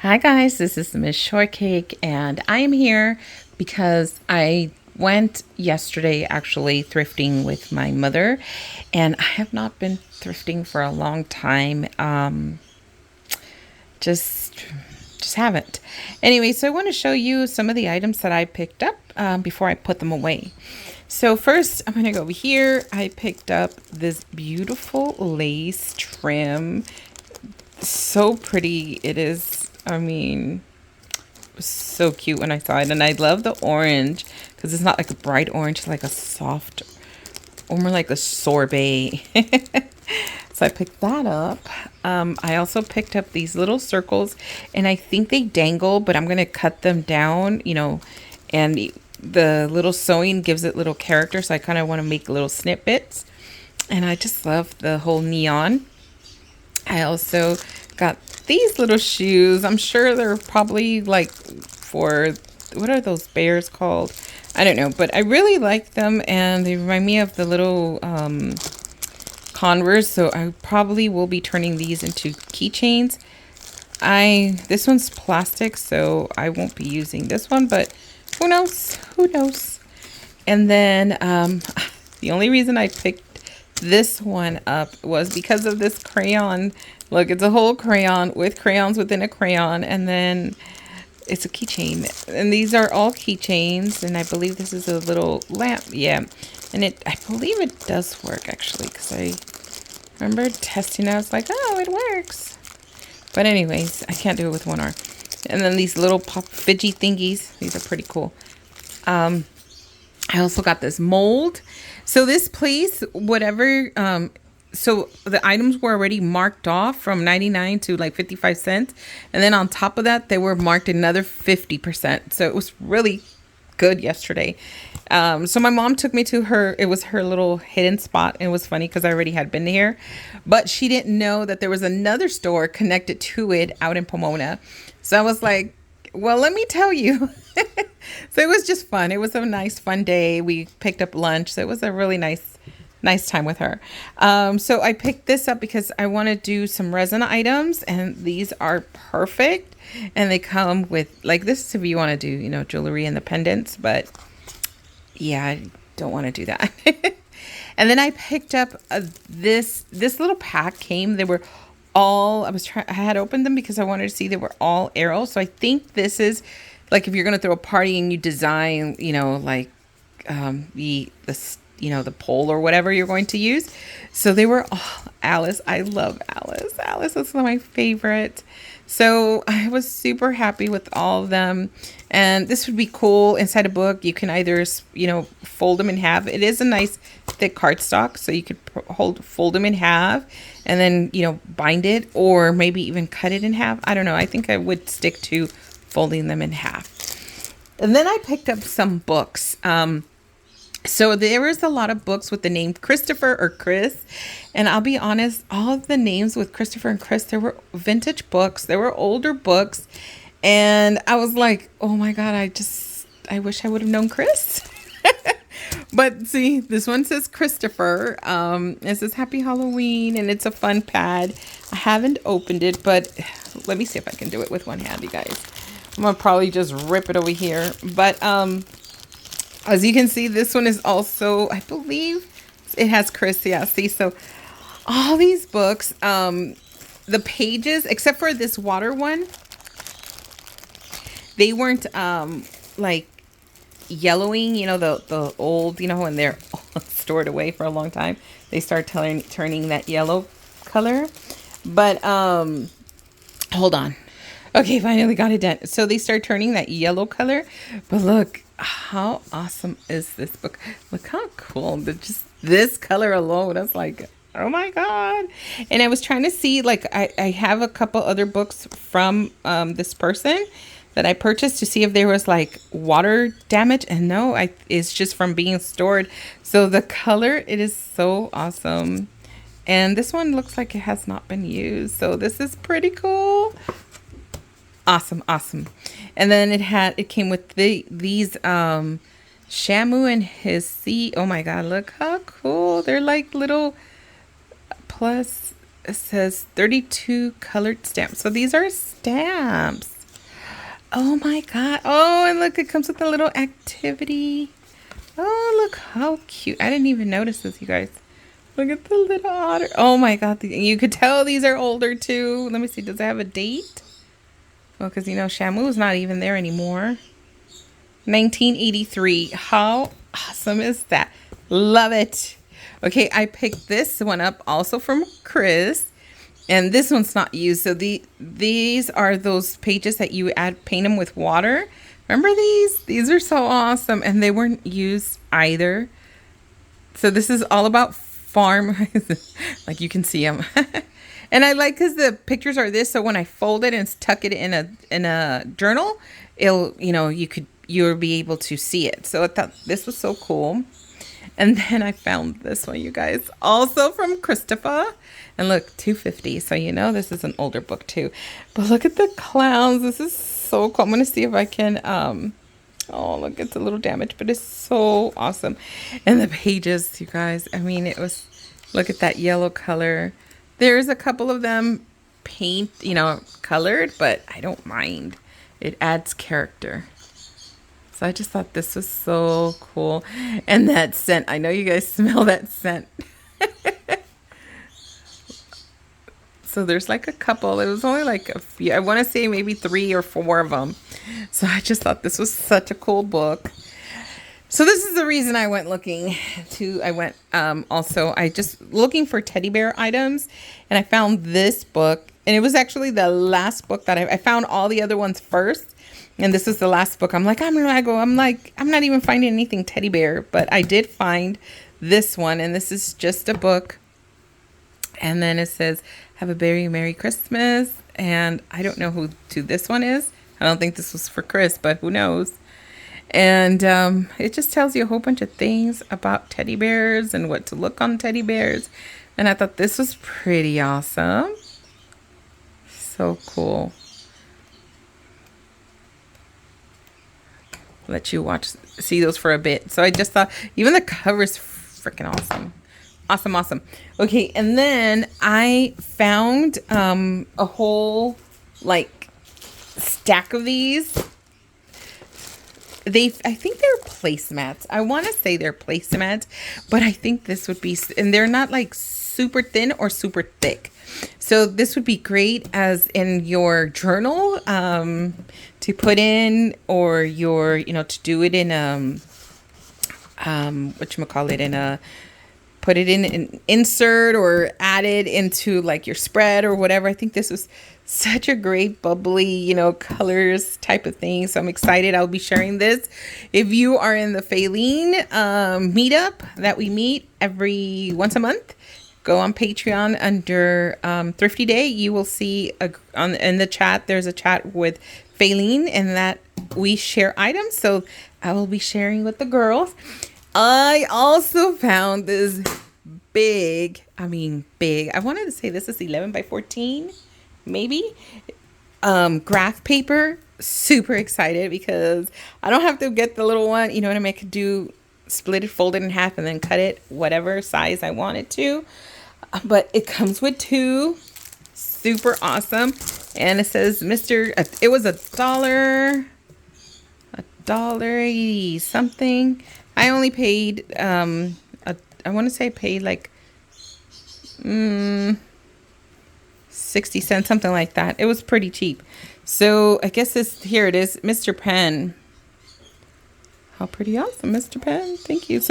Hi guys, this is Mz.Shortcake and I am here because I went yesterday actually thrifting with my mother and I have not been thrifting for a long time. Just haven't. Anyway, so I want to show you some of the items that I picked up before I put them away. So first, I'm going to go over here. I picked up this beautiful lace trim. So pretty it is. I mean, it was so cute when I saw it. And I love the orange because it's not like a bright orange, it's like a soft, or more like a sorbet. So I picked that up. I also picked up these little circles and I think they dangle, but I'm going to cut them down, and the little sewing gives it little character. So I kind of want to make little snippets. And I just love the whole neon. I also got these little shoes. I'm sure they're probably like for, what are those bears called? I don't know, but I really like them and they remind me of the little Converse, so I probably will be turning these into keychains. This one's plastic, so I won't be using this one, but who knows? Who knows? And then the only reason I picked this one up was because of this crayon. Look, it's a whole crayon with crayons within a crayon, and then it's a keychain. And these are all keychains, and I believe this is a little lamp. Yeah, and I believe it does work actually, because I remember testing it. I was like, oh, it works. But anyways, I can't do it with one arm. And then these little pop fidgy thingies. These are pretty cool. I also got this mold. So this place, whatever, so the items were already marked off from 99 to like 55 cents. And then on top of that, they were marked another 50%. So it was really good yesterday. So my mom took me to it was her little hidden spot. And it was funny because I already had been here, but she didn't know that there was another store connected to it out in Pomona. So I was like, well, let me tell you. So it was just fun. It was a nice, fun day. We picked up lunch. So it was a really nice time with her. So I picked this up because I want to do some resin items, and these are perfect. And they come with like this if you want to do, jewelry and the pendants, but yeah, I don't want to do that. And then I picked up this little pack came. They were all, I had opened them because I wanted to see they were all arrows. So I think this is like if you're going to throw a party and you design, like the pole or whatever you're going to use. So they were all Alice. I love Alice. Alice is one of my favorites. So I was super happy with all of them. And this would be cool inside a book. You can either, fold them in half. It is a nice thick cardstock, so you could fold them in half and then, bind it, or maybe even cut it in half. I don't know. I think I would stick to folding them in half. And then I picked up some books. So there was a lot of books with the name Christopher or Chris. And I'll be honest, all of the names with Christopher and Chris, there were vintage books. There were older books. And I was like, oh my God, I wish I would have known Chris. But see, this one says Christopher. It says Happy Halloween, and it's a fun pad. I haven't opened it, but let me see if I can do it with one hand, you guys. I'm going to probably just rip it over here. But as you can see, this one is also, I believe it has Chris. Yeah, see, so all these books, the pages, except for this water one, they weren't like yellowing, the old, when they're stored away for a long time, they start turning that yellow color. But hold on. Okay, finally got it done. So they start turning that yellow color. But look, how awesome is this book? Look how cool. Just this color alone, I was like, oh my God. And I was trying to see, like, I have a couple other books from this person that I purchased to see if there was like water damage. And no, it's just from being stored. So the color, it is so awesome. And this one looks like it has not been used. So this is pretty cool. Awesome. And then it came with these Shamu and his sea. Oh my God, look how cool. They're like little plus, it says 32 colored stamps. So these are stamps. stamps. Oh my God. Oh, and look, it comes with a little activity. Oh, look how cute. I didn't even notice this, you guys. Look at the little otter. Oh my God. You could tell these are older too. Let me see. Does it have a date? Well, because, you know, Shamu's not even there anymore. 1983. How awesome is that? Love it. Okay, I picked this one up also from Chris. And this one's not used. So these are those pages that you paint them with water. Remember these? These are so awesome. And they weren't used either. So this is all about farm. Like you can see them. And I like because the pictures are this. So when I fold it and tuck it in a journal, it'll, you know, you'll be able to see it. So I thought this was so cool. And then I found this one, you guys, also from Christopher. And look, $2.50. So, you know, this is an older book too. But look at the clowns. This is so cool. I'm going to see if I can, oh, look, it's a little damaged, but it's so awesome. And the pages, you guys, I mean, it was, look at that yellow color. There's a couple of them paint, you know, colored, but I don't mind. It adds character. So I just thought this was so cool. And that scent, I know you guys smell that scent. So there's like a couple. It was only like a few. I want to say maybe 3 or 4 of them. So I just thought this was such a cool book. So this is the reason I went looking to, I just looking for teddy bear items. And I found this book. And it was actually the last book that I found all the other ones first. And this is the last book. I'm like, I'm not even finding anything teddy bear. But I did find this one. And this is just a book. And then it says, have a very Merry Christmas. And I don't know who this one is. I don't think this was for Chris, but who knows. And it just tells you a whole bunch of things about teddy bears and what to look on teddy bears. And I thought this was pretty awesome. So cool. Let you see those for a bit. So I just thought even the cover is freaking awesome. Awesome. Okay, and then I found a whole like stack of these. I think they're placemats. I want to say they're placemats, but I think this would be, and they're not like super thin or super thick. So this would be great as in your journal to put in, or your, you know, to do it in put it in an insert or add it into like your spread or whatever. I think this was such a great bubbly, you know, colors type of thing. So I'm excited. I'll be sharing this. If you are in the Faylene meetup that we meet every once a month, go on Patreon under Thrifty Day. You will see in the chat, there's a chat with Faylene, and that we share items. So I will be sharing with the girls. I also found this big, I wanted to say this is 11 by 14, maybe, graph paper. Super excited because I don't have to get the little one, you know what I mean? I could split it, fold it in half, and then cut it whatever size I want it to. But it comes with 2. Super awesome. And it says it was $1.80 something. I only paid, I want to say I paid like 60 cents, something like that. It was pretty cheap. So I guess here it is, Mr. Pen. How pretty awesome, Mr. Pen. Thank you.